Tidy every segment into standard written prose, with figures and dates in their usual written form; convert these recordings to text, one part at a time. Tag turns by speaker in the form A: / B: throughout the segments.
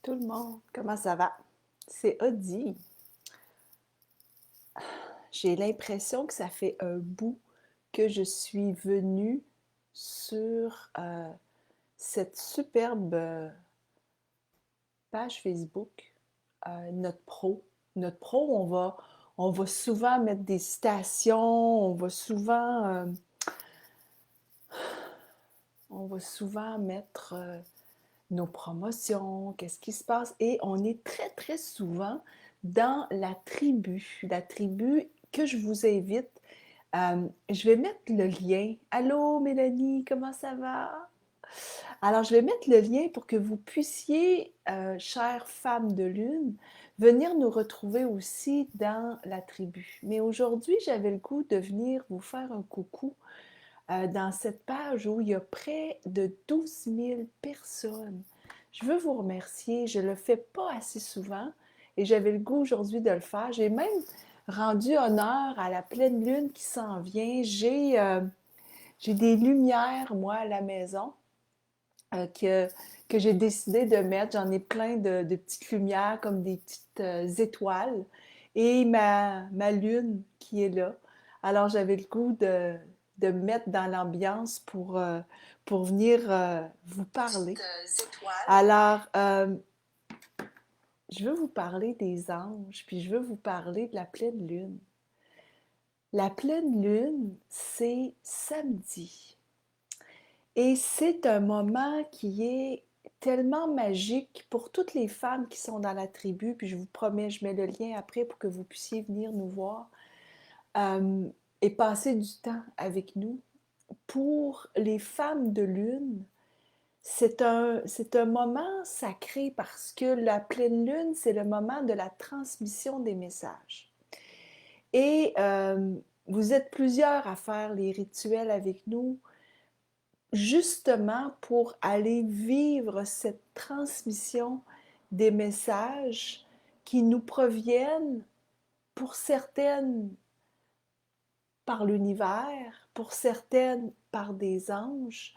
A: Tout le monde, comment ça va? C'est Audie. J'ai l'impression que ça fait un bout que je suis venue sur cette superbe page Facebook, notre pro. Notre pro, on va souvent mettre des citations, on va souvent mettre nos promotions, qu'est-ce qui se passe. Et on est très, très souvent dans la tribu que je vous invite. Je vais mettre le lien. Allô, Mélanie, comment ça va? Alors, je vais mettre le lien pour que vous puissiez, chères femmes de lune, venir nous retrouver aussi dans la tribu. Mais aujourd'hui, j'avais le goût de venir vous faire un coucou dans cette page où il y a près de 12 000 personnes. Je veux vous remercier. Je ne le fais pas assez souvent et j'avais le goût aujourd'hui de le faire. J'ai même rendu honneur à la pleine lune qui s'en vient. J'ai des lumières, moi, à la maison que j'ai décidé de mettre. J'en ai plein de petites lumières comme des petites étoiles et ma lune qui est là. Alors j'avais le goût de me mettre dans l'ambiance pour venir vous parler. Alors, je veux vous parler des anges, puis je veux vous parler de la pleine lune. La pleine lune, c'est samedi. Et c'est un moment qui est tellement magique pour toutes les femmes qui sont dans la tribu, puis je vous promets, je mets le lien après pour que vous puissiez venir nous voir et passer du temps avec nous. Pour les femmes de lune, c'est un moment sacré parce que la pleine lune, c'est le moment de la transmission des messages. Et vous êtes plusieurs à faire les rituels avec nous, justement pour aller vivre cette transmission des messages qui nous proviennent, pour certaines par l'univers, pour certaines par des anges,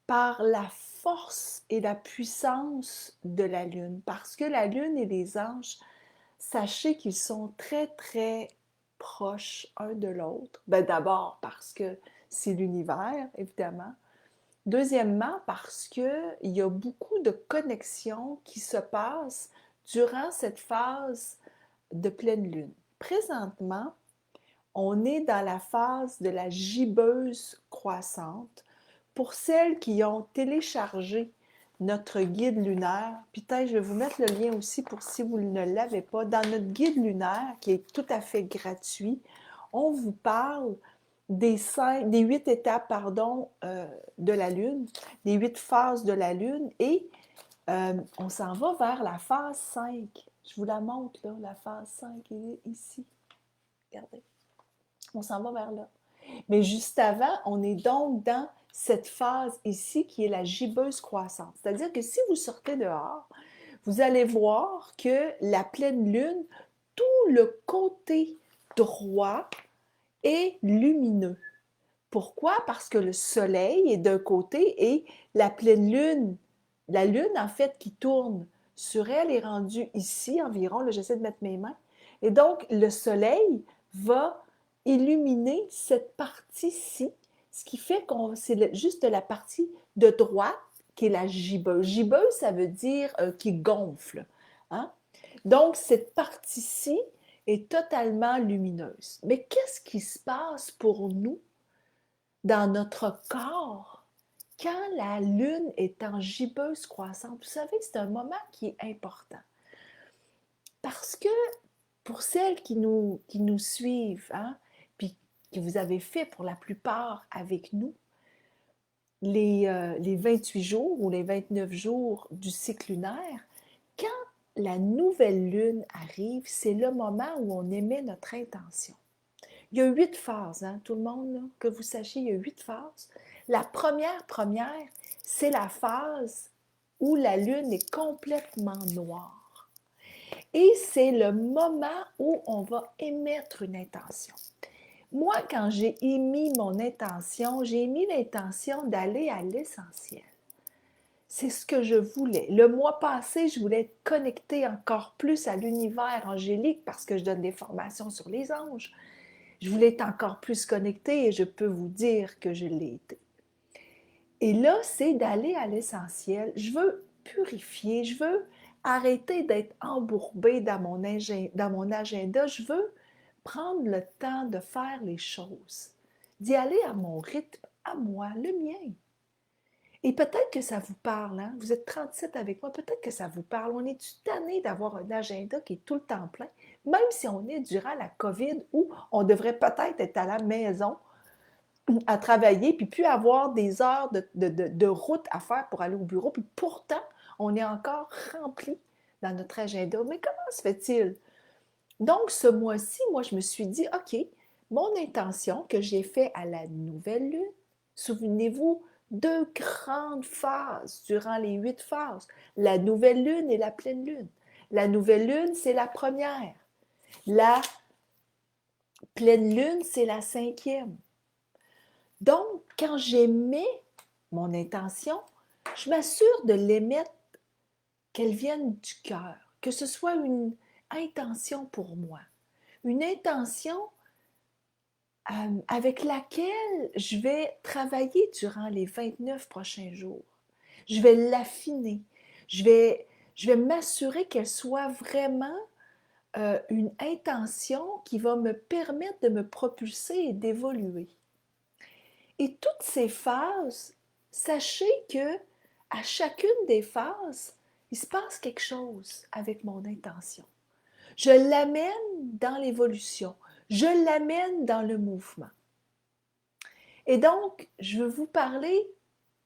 A: par la force et la puissance de la lune. Parce que la lune et les anges, sachez qu'ils sont très, très proches un de l'autre. Ben d'abord parce que c'est l'univers, évidemment. Deuxièmement, parce qu'il y a beaucoup de connexions qui se passent durant cette phase de pleine lune. Présentement, on est dans la phase de la gibbeuse croissante. Pour celles qui ont téléchargé notre guide lunaire, peut-être je vais vous mettre le lien aussi pour si vous ne l'avez pas, dans notre guide lunaire qui est tout à fait gratuit, on vous parle des 8 étapes de la Lune, des 8 phases de la Lune et on s'en va vers la phase 5. Je vous la montre là, la phase 5 est ici. Regardez, on s'en va vers là. Mais juste avant, on est donc dans cette phase ici qui est la gibbeuse croissante. C'est-à-dire que si vous sortez dehors, vous allez voir que la pleine lune, tout le côté droit est lumineux. Pourquoi? Parce que le soleil est d'un côté et la pleine lune, la lune en fait qui tourne sur elle est rendue ici environ, là j'essaie de mettre mes mains, et donc le soleil va illuminer cette partie-ci, ce qui fait que c'est juste la partie de droite qui est la gibbeuse. Gibbeuse, ça veut dire qui gonfle. Hein? Donc cette partie-ci est totalement lumineuse. Mais qu'est-ce qui se passe pour nous dans notre corps quand la lune est en gibbeuse croissante? Vous savez, c'est un moment qui est important. Parce que pour celles qui nous suivent, hein, puis que vous avez fait pour la plupart avec nous, les 28 jours ou les 29 jours du cycle lunaire, quand la nouvelle lune arrive, c'est le moment où on émet notre intention. Il y a 8 phases, hein, tout le monde, là, que vous sachiez, il y a 8 phases. La première, c'est la phase où la lune est complètement noire. Et c'est le moment où on va émettre une intention. Moi, quand j'ai émis mon intention, j'ai émis l'intention d'aller à l'essentiel. C'est ce que je voulais. Le mois passé, je voulais être connectée encore plus à l'univers angélique parce que je donne des formations sur les anges. Je voulais être encore plus connectée et je peux vous dire que je l'ai été. Et là, c'est d'aller à l'essentiel. Je veux purifier, je veux arrêter d'être embourbée dans mon agenda. Je veux prendre le temps de faire les choses, d'y aller à mon rythme, à moi, le mien. Et peut-être que ça vous parle, hein? Vous êtes 37 avec moi, peut-être que ça vous parle. On est tanné d'avoir un agenda qui est tout le temps plein, même si on est durant la COVID où on devrait peut-être être à la maison à travailler, puis plus avoir des heures de route à faire pour aller au bureau, puis pourtant, on est encore rempli dans notre agenda. Mais comment se fait-il? Donc, ce mois-ci, moi, je me suis dit, OK, mon intention que j'ai fait à la nouvelle lune, souvenez-vous, 2 grandes phases durant les 8 phases, la nouvelle lune et la pleine lune. La nouvelle lune, c'est la première. La pleine lune, c'est la 5e. Donc, quand j'émets mon intention, je m'assure de l'émettre, qu'elle vienne du cœur, que ce soit une intention pour moi, une intention avec laquelle je vais travailler durant les 29 prochains jours. Je vais l'affiner, je vais, je vais m'assurer qu'elle soit vraiment une intention qui va me permettre de me propulser et d'évoluer. Et toutes ces phases, sachez que à chacune des phases, il se passe quelque chose avec mon intention. Je l'amène dans l'évolution, je l'amène dans le mouvement. Et donc, je veux vous parler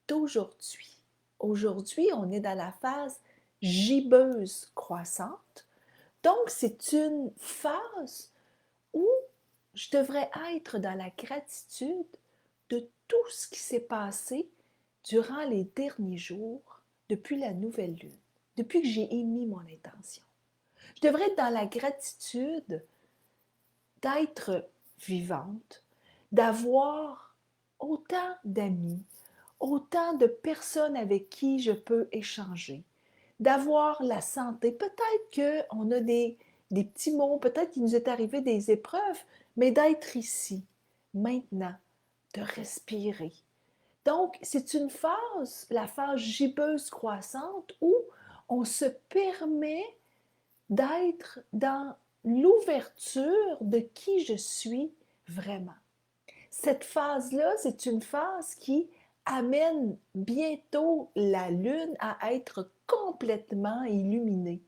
A: d'aujourd'hui. Aujourd'hui, on est dans la phase gibbeuse croissante. Donc, c'est une phase où je devrais être dans la gratitude de tout ce qui s'est passé durant les derniers jours, depuis la nouvelle lune, depuis que j'ai émis mon intention. Je devrais être dans la gratitude d'être vivante, d'avoir autant d'amis, autant de personnes avec qui je peux échanger, d'avoir la santé. Peut-être qu'on a des petits mots, peut-être qu'il nous est arrivé des épreuves, mais d'être ici, maintenant, de respirer. Donc, c'est une phase, la phase gibbeuse croissante, où on se permet d'être dans l'ouverture de qui je suis vraiment. Cette phase-là, c'est une phase qui amène bientôt la Lune à être complètement illuminée.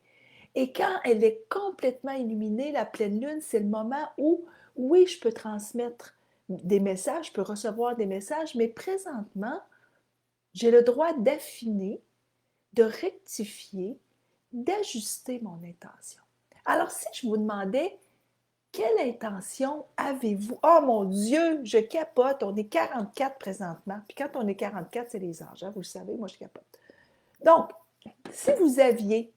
A: Et quand elle est complètement illuminée, la pleine Lune, c'est le moment où, oui, je peux transmettre des messages, je peux recevoir des messages, mais présentement, j'ai le droit d'affiner, de rectifier, d'ajuster mon intention. Alors, si je vous demandais, quelle intention avez-vous? Oh mon Dieu, je capote, on est 44 présentement. Puis quand on est 44, c'est les âges, hein, vous le savez, moi je capote. Donc, si vous aviez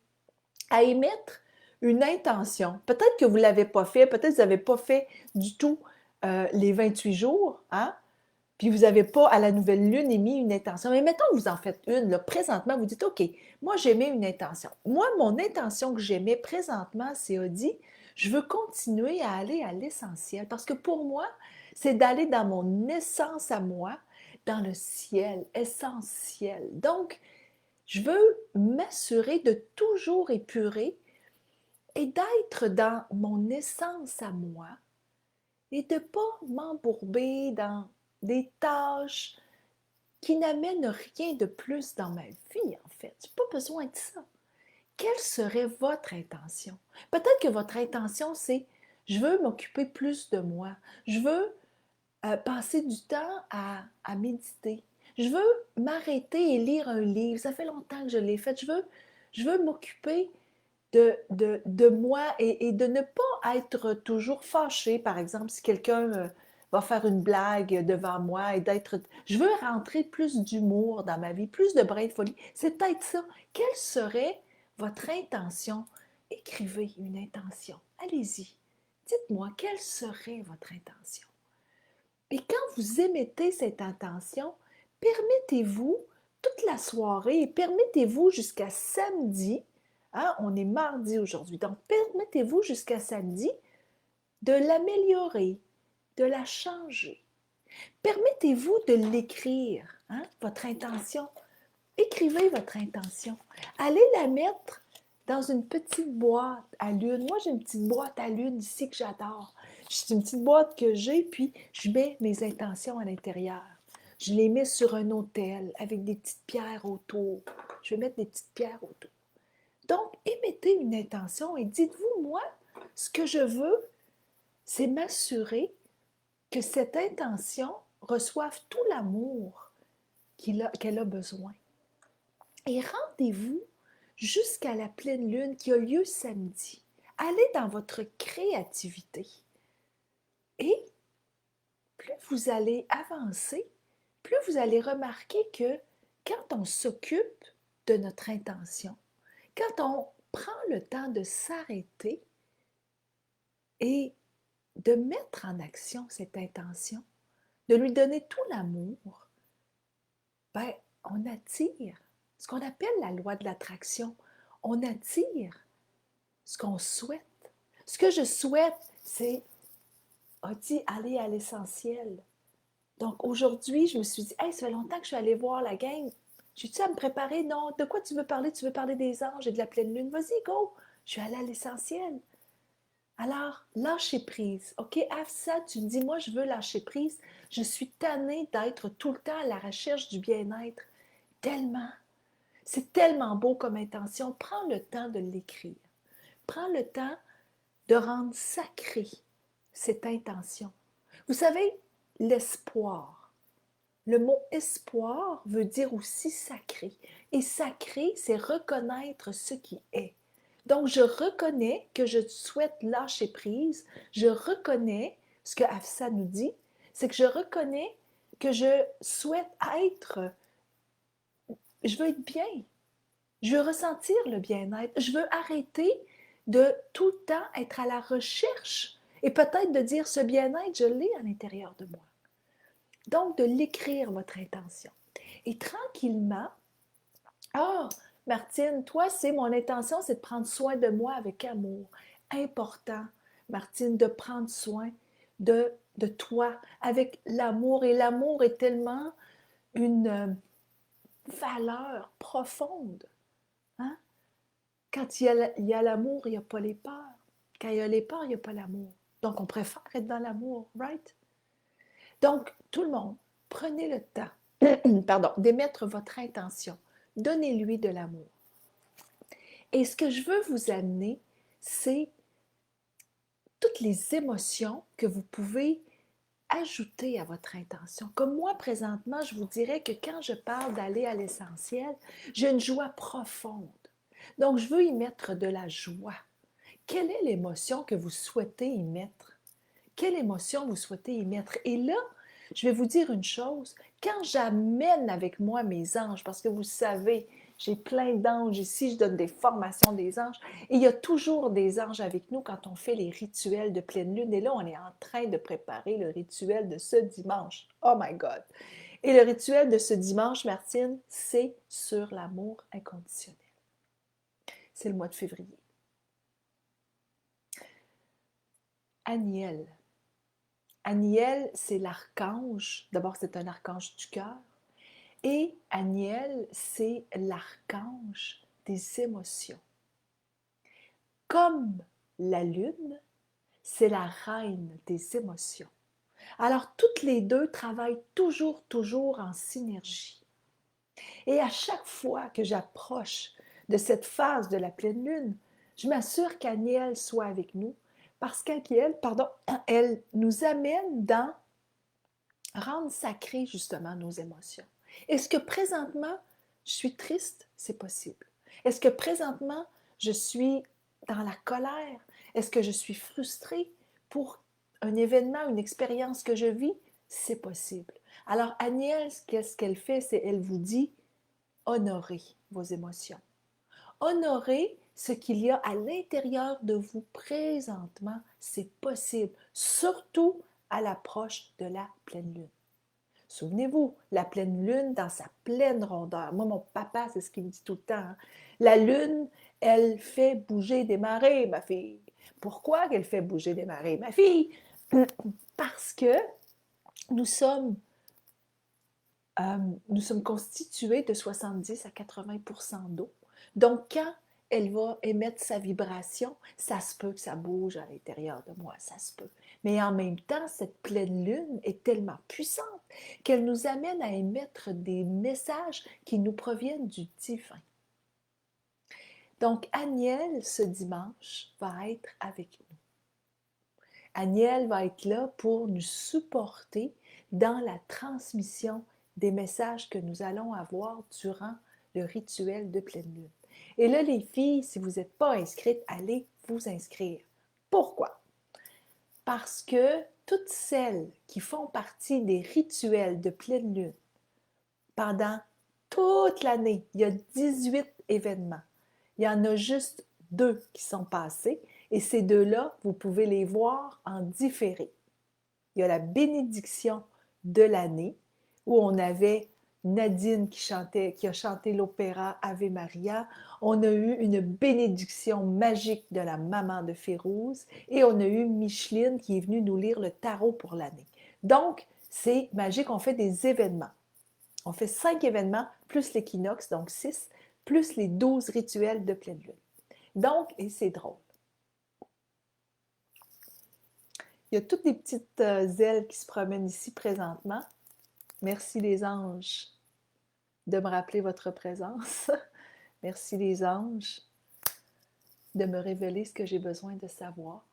A: à émettre une intention, peut-être que vous ne l'avez pas fait, peut-être que vous n'avez pas fait du tout les 28 jours, hein? Puis vous n'avez pas à la nouvelle lune émis une intention. Mais mettons que vous en faites une, là, présentement, vous dites, OK, moi j'émets une intention. Moi, mon intention que j'émets présentement, c'est Audi, je veux continuer à aller à l'essentiel. Parce que pour moi, c'est d'aller dans mon essence à moi, dans le ciel, essentiel. Donc, je veux m'assurer de toujours épurer et d'être dans mon essence à moi et de ne pas m'embourber dans des tâches qui n'amènent rien de plus dans ma vie, en fait. Je n'ai pas besoin de ça. Quelle serait votre intention? Peut-être que votre intention, c'est je veux m'occuper plus de moi. Je veux passer du temps à méditer. Je veux m'arrêter et lire un livre. Ça fait longtemps que je l'ai fait. Je veux m'occuper de moi et de ne pas être toujours fâchée, par exemple, si quelqu'un va faire une blague devant moi et d'être... Je veux rentrer plus d'humour dans ma vie, plus de brin de folie. C'est peut-être ça. Quelle serait votre intention? Écrivez une intention. Allez-y. Dites-moi, quelle serait votre intention? Et quand vous émettez cette intention, permettez-vous toute la soirée et permettez-vous jusqu'à samedi, hein, on est mardi aujourd'hui, donc permettez-vous jusqu'à samedi de l'améliorer, de la changer. Permettez-vous de l'écrire, hein, votre intention. Écrivez votre intention. Allez la mettre dans une petite boîte à lune. Moi, j'ai une petite boîte à lune ici que j'adore. C'est une petite boîte que j'ai, puis je mets mes intentions à l'intérieur. Je les mets sur un autel avec des petites pierres autour. Je vais mettre des petites pierres autour. Donc, émettez une intention et dites-vous, moi, ce que je veux, c'est m'assurer que cette intention reçoive tout l'amour qu'elle a besoin. Et rendez-vous jusqu'à la pleine lune qui a lieu samedi. Allez dans votre créativité. Et plus vous allez avancer, plus vous allez remarquer que quand on s'occupe de notre intention, quand on prend le temps de s'arrêter et de mettre en action cette intention, de lui donner tout l'amour, ben, on attire ce qu'on appelle la loi de l'attraction. On attire ce qu'on souhaite. Ce que je souhaite, c'est, aller à l'essentiel. Donc aujourd'hui, je me suis dit, hey, ça fait longtemps que je suis allée voir la gang. J'ai-tu à me préparer? Non. De quoi tu veux parler? Tu veux parler des anges et de la pleine lune? Vas-y, go! Je suis allée à l'essentiel. Alors, lâcher prise. OK, Afsa, tu me dis, moi, je veux lâcher prise. Je suis tannée d'être tout le temps à la recherche du bien-être. Tellement. C'est tellement beau comme intention. Prends le temps de l'écrire. Prends le temps de rendre sacrée cette intention. Vous savez, l'espoir. Le mot espoir veut dire aussi sacré. Et sacré, c'est reconnaître ce qui est. Donc, je reconnais que je souhaite lâcher prise. Je reconnais ce que Afsa nous dit, c'est que je reconnais que je souhaite je veux être bien. Je veux ressentir le bien-être. Je veux arrêter de tout le temps être à la recherche et peut-être de dire ce bien-être, je l'ai à l'intérieur de moi. Donc, de l'écrire, votre intention. Et tranquillement, ah, Martine, toi, c'est mon intention, c'est de prendre soin de moi avec amour. Important, Martine, de prendre soin de toi avec l'amour. Et l'amour est tellement une valeur profonde. Hein? Quand il y a l'amour, il n'y a pas les peurs. Quand il y a les peurs, il n'y a pas l'amour. Donc, on préfère être dans l'amour, right? Donc, tout le monde, prenez le temps, d'émettre votre intention. Donnez-lui de l'amour. Et ce que je veux vous amener, c'est toutes les émotions que vous pouvez ajouter à votre intention. Comme moi, présentement, je vous dirais que quand je parle d'aller à l'essentiel, j'ai une joie profonde. Donc, je veux y mettre de la joie. Quelle est l'émotion que vous souhaitez y mettre? Quelle émotion vous souhaitez y mettre? Et là, je vais vous dire une chose, quand j'amène avec moi mes anges, parce que vous savez, j'ai plein d'anges ici, je donne des formations des anges, et il y a toujours des anges avec nous quand on fait les rituels de pleine lune. Et là, on est en train de préparer le rituel de ce dimanche. Oh my God! Et le rituel de ce dimanche, Martine, c'est sur l'amour inconditionnel. C'est le mois de février. Aniel. Aniel, c'est l'archange. D'abord, c'est un archange du cœur. Et Aniel, c'est l'archange des émotions. Comme la lune, c'est la reine des émotions. Alors, toutes les deux travaillent toujours en synergie. Et à chaque fois que j'approche de cette phase de la pleine lune, je m'assure qu'Aniel soit avec nous parce qu'Aniel, elle nous amène dans rendre sacré justement nos émotions. Est-ce que présentement, je suis triste? C'est possible. Est-ce que présentement, je suis dans la colère? Est-ce que je suis frustrée pour un événement, une expérience que je vis? C'est possible. Alors, Agnès, qu'est-ce qu'elle fait? C'est elle vous dit, honorez vos émotions. Honorez ce qu'il y a à l'intérieur de vous présentement. C'est possible, surtout à l'approche de la pleine lune. Souvenez-vous, la pleine lune dans sa pleine rondeur. Moi, mon papa, c'est ce qu'il me dit tout le temps, hein. La lune, elle fait bouger des marées, ma fille. Pourquoi qu'elle fait bouger des marées, ma fille? Parce que nous sommes, nous sommes constitués de 70 à 80% d'eau. Donc, quand elle va émettre sa vibration, ça se peut que ça bouge à l'intérieur de moi, ça se peut. Mais en même temps, cette pleine lune est tellement puissante qu'elle nous amène à émettre des messages qui nous proviennent du divin. Donc, Aniel, ce dimanche, va être avec nous. Aniel va être là pour nous supporter dans la transmission des messages que nous allons avoir durant le rituel de pleine lune. Et là, les filles, si vous n'êtes pas inscrites, allez vous inscrire. Pourquoi? Parce que toutes celles qui font partie des rituels de pleine lune, pendant toute l'année, il y a 18 événements. Il y en a juste 2 qui sont passés et ces 2-là, vous pouvez les voir en différé. Il y a la bénédiction de l'année où on avait Nadine qui a chanté l'opéra Ave Maria. On a eu une bénédiction magique de la maman de Férouz et on a eu Micheline qui est venue nous lire le tarot pour l'année. Donc, c'est magique, on fait des événements. On fait 5 événements, plus l'équinoxe, donc 6, plus les 12 rituels de pleine lune. Donc, et c'est drôle. Il y a toutes des petites ailes qui se promènent ici présentement. Merci les anges de me rappeler votre présence. Merci les anges de me révéler ce que j'ai besoin de savoir.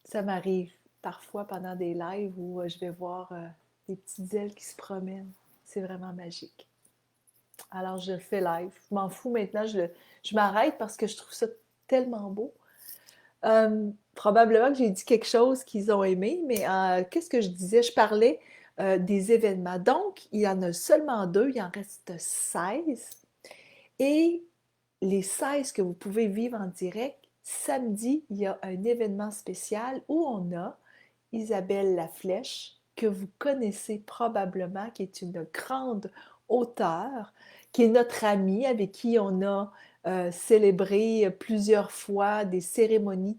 A: Ça m'arrive parfois pendant des lives où je vais voir des petites ailes qui se promènent. C'est vraiment magique. Alors, je fais live. Je m'en fous maintenant. Je m'arrête parce que je trouve ça tellement beau. Probablement que j'ai dit quelque chose qu'ils ont aimé, mais qu'est-ce que je disais? Je parlais des événements. Donc, il y en a seulement 2, il en reste 16. Et les 16 que vous pouvez vivre en direct, samedi, il y a un événement spécial où on a Isabelle Laflèche, que vous connaissez probablement, qui est une grande auteure, qui est notre amie, avec qui on a célébré plusieurs fois des cérémonies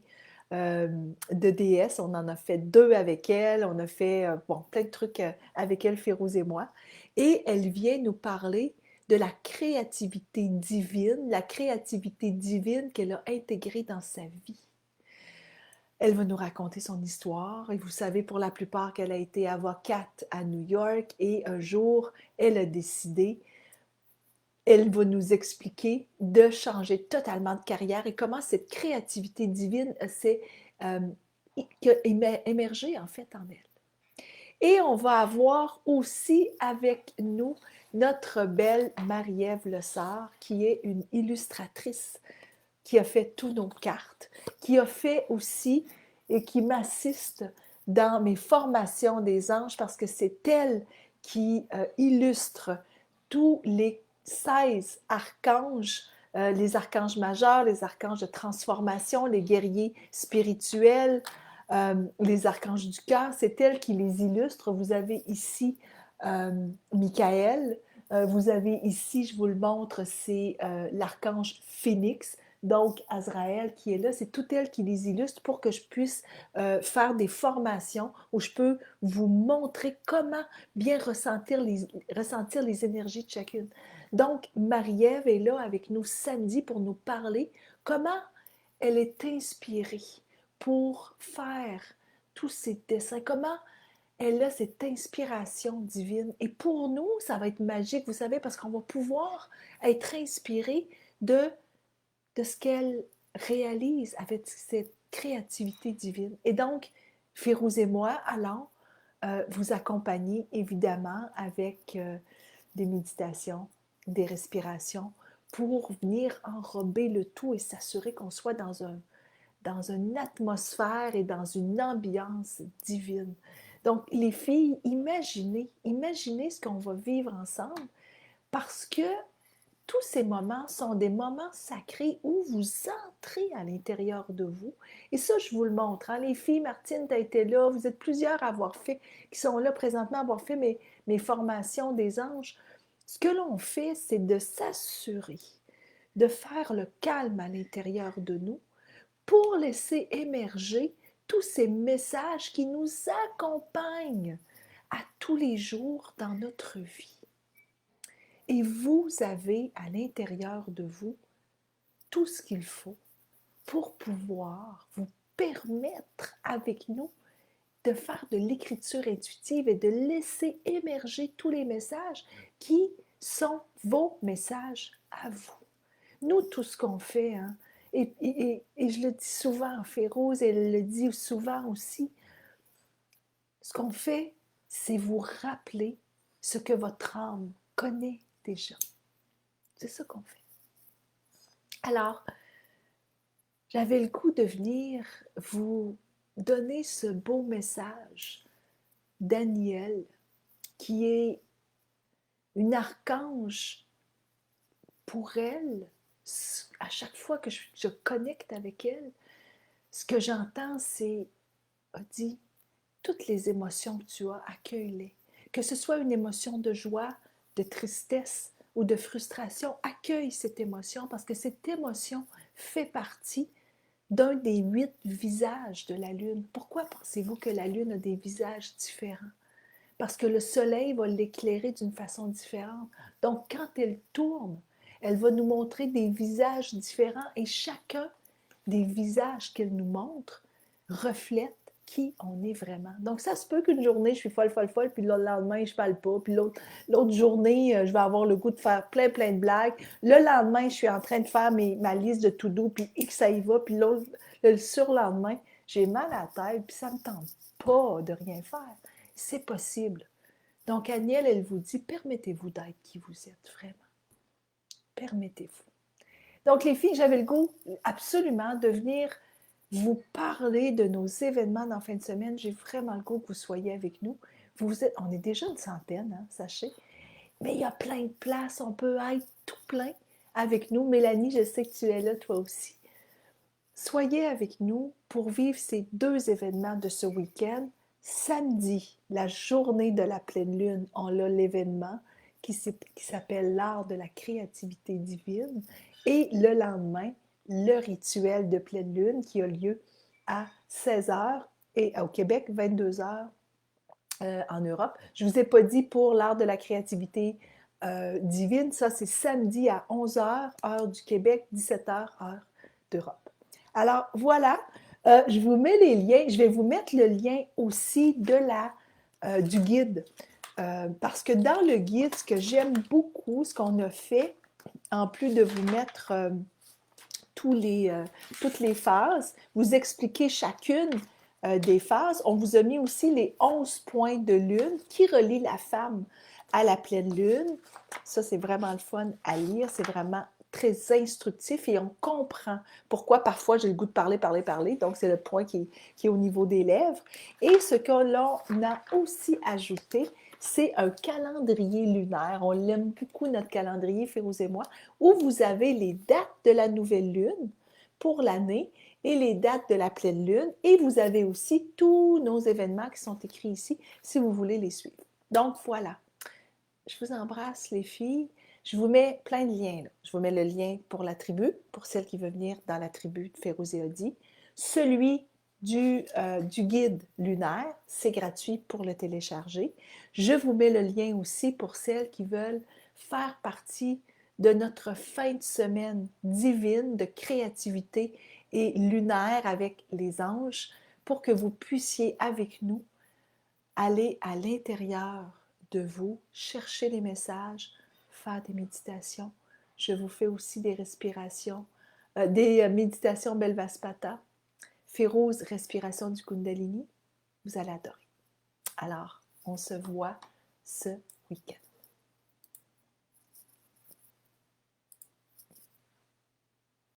A: de déesse. On en a fait 2 avec elle, on a fait bon, plein de trucs avec elle, Férouz et moi. Et elle vient nous parler de la créativité divine qu'elle a intégrée dans sa vie. Elle va nous raconter son histoire et vous savez pour la plupart qu'elle a été avocate à New York et un jour, elle a décidé, elle va nous expliquer de changer totalement de carrière et comment cette créativité divine s'est émergée en fait en elle. Et on va avoir aussi avec nous notre belle Marie-Ève Lessard qui est une illustratrice qui a fait toutes nos cartes, qui a fait aussi et qui m'assiste dans mes formations des anges parce que c'est elle qui illustre tous les 16 archanges, les archanges majeurs, les archanges de transformation, les guerriers spirituels, les archanges du cœur, c'est elle qui les illustre. Vous avez ici Michael, vous avez ici, je vous le montre, c'est l'archange Phénix, donc Azraël qui est là, c'est tout elle qui les illustre pour que je puisse faire des formations où je peux vous montrer comment bien ressentir les énergies de chacune. Donc, Marie-Ève est là avec nous samedi pour nous parler comment elle est inspirée pour faire tous ces dessins, comment elle a cette inspiration divine. Et pour nous, ça va être magique, vous savez, parce qu'on va pouvoir être inspiré de ce qu'elle réalise avec cette créativité divine. Et donc, Férouz et moi allons vous accompagner évidemment avec des méditations, des respirations pour venir enrober le tout et s'assurer qu'on soit dans une atmosphère et dans une ambiance divine. Donc, les filles, imaginez ce qu'on va vivre ensemble parce que tous ces moments sont des moments sacrés où vous entrez à l'intérieur de vous. Et ça, je vous le montre. Hein. Les filles, Martine, tu as été là, vous êtes plusieurs à avoir fait, qui sont là présentement, à avoir fait mes formations des anges. Ce que l'on fait, c'est de s'assurer de faire le calme à l'intérieur de nous pour laisser émerger tous ces messages qui nous accompagnent à tous les jours dans notre vie. Et vous avez à l'intérieur de vous tout ce qu'il faut pour pouvoir vous permettre avec nous de faire de l'écriture intuitive et de laisser émerger tous les messages qui sont vos messages à vous. Nous, tout ce qu'on fait, hein, et je le dis souvent, Férouz, elle le dit souvent aussi, ce qu'on fait, c'est vous rappeler ce que votre âme connaît déjà. C'est ça qu'on fait. Alors, j'avais le goût de venir vous donner ce beau message d'Aniel, qui est une archange pour elle. À chaque fois que je connecte avec elle, ce que j'entends, c'est, a dit, toutes les émotions que tu as, accueille-les. Que ce soit une émotion de joie, de tristesse ou de frustration, accueille cette émotion parce que cette émotion fait partie d'un des 8 visages de la Lune. Pourquoi pensez-vous que la Lune a des visages différents? Parce que le Soleil va l'éclairer d'une façon différente. Donc, quand elle tourne, elle va nous montrer des visages différents et chacun des visages qu'elle nous montre reflète qui on est vraiment. Donc, ça se peut qu'une journée, je suis folle, puis le lendemain, je parle pas, puis l'autre journée, je vais avoir le goût de faire plein de blagues. Le lendemain, je suis en train de faire ma liste de to-do, puis X, ça y va, puis le surlendemain, j'ai mal à la tête, puis ça ne me tente pas de rien faire. C'est possible. Donc, Aniel, elle vous dit, permettez-vous d'être qui vous êtes, vraiment. Permettez-vous. Donc, les filles, j'avais le goût absolument de venir vous parler de nos événements dans la fin de semaine. J'ai vraiment le goût que vous soyez avec nous. On est déjà une centaine, hein, sachez. Mais il y a plein de places. On peut être tout plein avec nous. Mélanie, je sais que tu es là, toi aussi. Soyez avec nous pour vivre ces 2 événements de ce week-end. Samedi, la journée de la pleine lune, on a l'événement qui s'appelle l'art de la créativité divine. Et le lendemain, le rituel de pleine lune qui a lieu à 16h et au Québec, 22h en Europe. Je ne vous ai pas dit pour l'art de la créativité divine, ça c'est samedi à 11h, heure du Québec, 17h, heure d'Europe. Alors voilà, je vous mets les liens. Je vais vous mettre le lien aussi du guide. Parce que dans le guide, ce que j'aime beaucoup, ce qu'on a fait, en plus de vous mettre toutes les phases, vous expliquer chacune des phases, on vous a mis aussi les 11 points de lune qui relient la femme à la pleine lune. Ça, c'est vraiment le fun à lire. C'est vraiment très instructif et on comprend pourquoi parfois j'ai le goût de parler. Donc, c'est le point qui est au niveau des lèvres. Et ce que l'on a aussi ajouté, c'est un calendrier lunaire. On l'aime beaucoup, notre calendrier, Férouz et moi, où vous avez les dates de la nouvelle lune pour l'année et les dates de la pleine lune. Et vous avez aussi tous nos événements qui sont écrits ici, si vous voulez les suivre. Donc, voilà. Je vous embrasse, les filles. Je vous mets plein de liens. Là. Je vous mets le lien pour la tribu, pour celle qui veut venir dans la tribu de Férouz et Odi. Celui du guide lunaire, c'est gratuit pour le télécharger. Je vous mets le lien aussi pour celles qui veulent faire partie de notre fin de semaine divine de créativité et lunaire avec les anges pour que vous puissiez avec nous aller à l'intérieur de vous, chercher les messages, faire des méditations. Je vous fais aussi des respirations, des méditations Belvaspata. Férouz, respiration du Kundalini. Vous allez adorer. Alors, on se voit ce week-end.